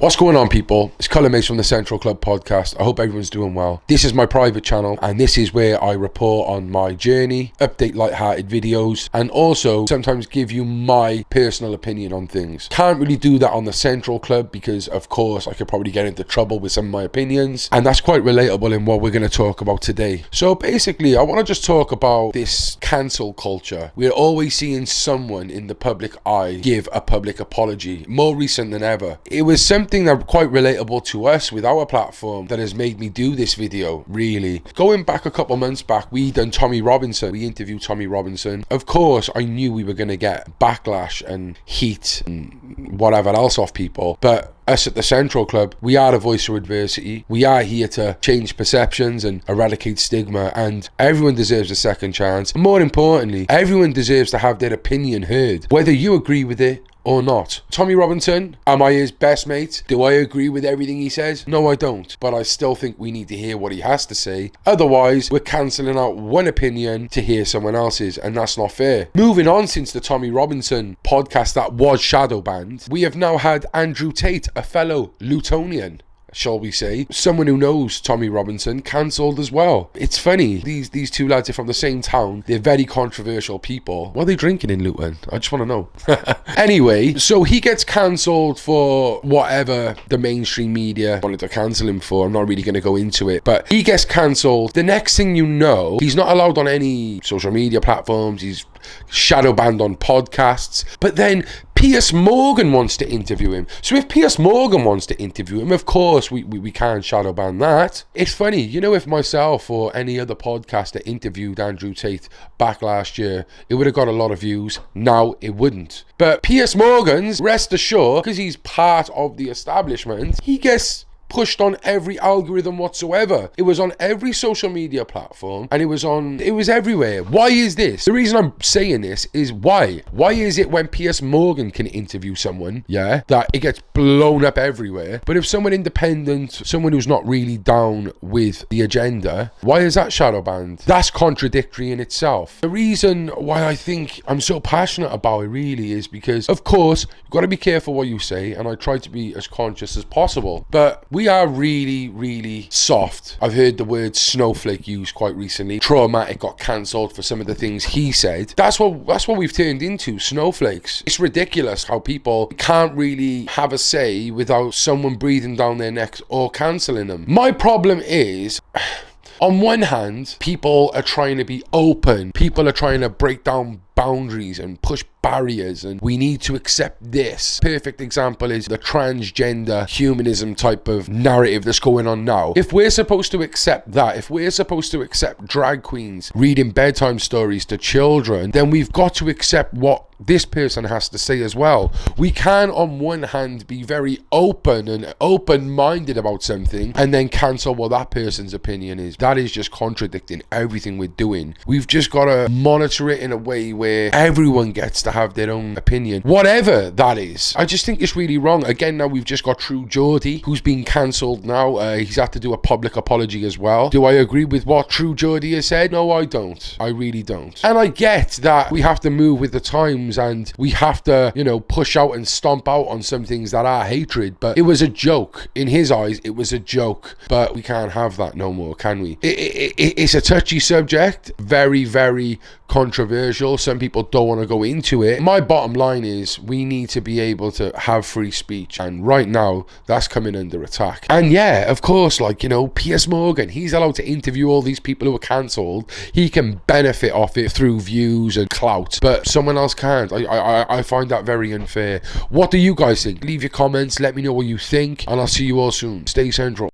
What's going on, people? It's Colour Mates from the Central Club podcast. I hope everyone's doing well. This is my private channel, and this is where I report on my journey, update light-hearted videos, and also sometimes give you my personal opinion on things. Can't really do that on the Central Club because, of course, I could probably get into trouble with some of my opinions, and that's quite relatable in what we're going to talk about today. So basically, I want to just talk about this cancel culture. We're always seeing someone in the public eye give a public apology, more recent than ever. It was something that quite relatable to us with our platform that has made me do this video, really. Going back a couple months back, we done Tommy Robinson. We interviewed Tommy Robinson. Of course, I knew we were going to get backlash and heat and whatever else off people, but us at the Central Club, we are a voice of adversity. We are here to change perceptions and eradicate stigma, and everyone deserves a second chance. More importantly, everyone deserves to have their opinion heard, whether you agree with it or not. Tommy Robinson, am I his best mate? Do I agree with everything he says? No, I don't. But I still think we need to hear what he has to say. Otherwise, we're cancelling out one opinion to hear someone else's, and that's not fair. Moving on, since the Tommy Robinson podcast that was shadow banned, we have now had Andrew Tate, a fellow Lutonian, shall we say, someone who knows Tommy Robinson, cancelled as well. It's funny, these two lads are from the same town. They're very controversial people. What are they drinking in Luton? I just want to know. Anyway, so he gets cancelled for whatever the mainstream media wanted to cancel him for. I'm not really going to go into it, but he gets cancelled. The next thing you know, he's not allowed on any social media platforms. He's shadow banned on podcasts. But then Piers Morgan wants to interview him. So if Piers Morgan wants to interview him, of course we can't shadow ban that. It's funny, you know, if myself or any other podcaster interviewed Andrew Tate back last year, it would have got a lot of views. Now it wouldn't. But Piers Morgan's, rest assured, because he's part of the establishment, he gets pushed on every algorithm whatsoever. It was on every social media platform, and it was everywhere. Why is this? The reason I'm saying this is why is it when Piers Morgan can interview someone, that it gets blown up everywhere, but if someone independent, someone who's not really down with the agenda, why is that shadow banned? That's contradictory in itself. The reason why I think I'm so passionate about it really is because, of course, you've got to be careful what you say, and I try to be as conscious as possible, but we are really, really soft. I've heard the word snowflake used quite recently. Traumatic got cancelled for some of the things he said. That's what we've turned into, snowflakes. It's ridiculous how people can't really have a say without someone breathing down their necks or cancelling them. My problem is, on one hand, people are trying to be open. People are trying to break down boundaries and push barriers, and we need to accept this. Perfect example is the transgender humanism type of narrative that's going on now. If we're supposed to accept that, if we're supposed to accept drag queens reading bedtime stories to children, then we've got to accept what this person has to say as well. We can, on one hand, be very open and open-minded about something and then cancel what that person's opinion is. That is just contradicting everything we're doing. We've just got to monitor it in a way where everyone gets to have their own opinion, whatever that is. I just think it's really wrong. Again, now we've just got Geordie, who's been cancelled now. He's had to do a public apology as well. Do I agree with what Geordie has said? No, I don't. I really don't. And I get that we have to move with the times, and we have to, push out and stomp out on some things that are hatred, but it was a joke. In his eyes, it was a joke, but we can't have that no more, can we? It's a touchy subject, very, very controversial. Some people don't want to go into it. My bottom line is we need to be able to have free speech, and right now that's coming under attack. And yeah, of course, Piers Morgan, he's allowed to interview all these people who are cancelled. He can benefit off it through views and clout, but someone else can't. I find that very unfair. What do you guys think? Leave your comments, let me know what you think, and I'll see you all soon. Stay central.